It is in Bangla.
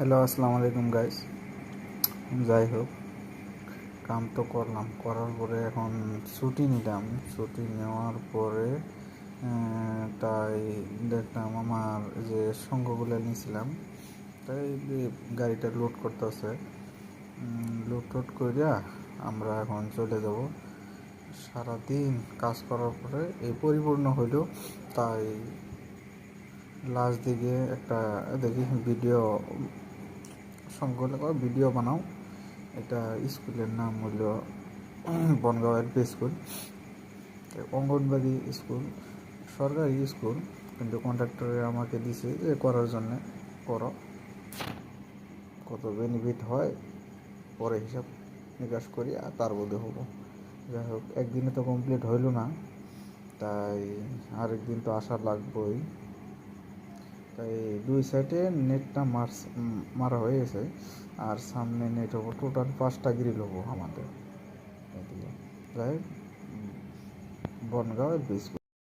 হ্যালো, আসসালামু আলাইকুম গাইস। যাই হোক, কাম তো করলাম, করার পরে এখন ছুটি নিলাম। ছুটি নেওয়ার পরে তাই দেখলাম আমার যে সঙ্গগুলো নিয়েছিলাম, তাই গাড়িটা লোড করতেছে। লোড টোড করিয়া আমরা এখন চলে যাব। সারাদিন কাজ করার পরে এই পরিপূর্ণ হইল। তাই লাস্ট দিকে একটা দেখি ভিডিও সংকলন ভিডিও বানাও। এটা স্কুলের নাম হইল Bongaon LP school, anganwadi school, সরকারি স্কুল, কিন্তু কন্ট্রাক্টরে আমাকে দিছে যে করার জন্যে করো, কত বেনিফিট হয় পরে হিসাব নিকাশ করি আর তার বোধে হবো। যাই হোক, একদিনে তো কমপ্লিট হইল না, তাই আরেকদিন তো আসা লাগবেই। তাই দুই সাইডে নেটটা মারা হয়ে গেছে, আর সামনে নেট হবো টোটাল 5টা গ্রিল হবো আমাদের। যাই হোক, বনগাঁও এলপি স্কুল।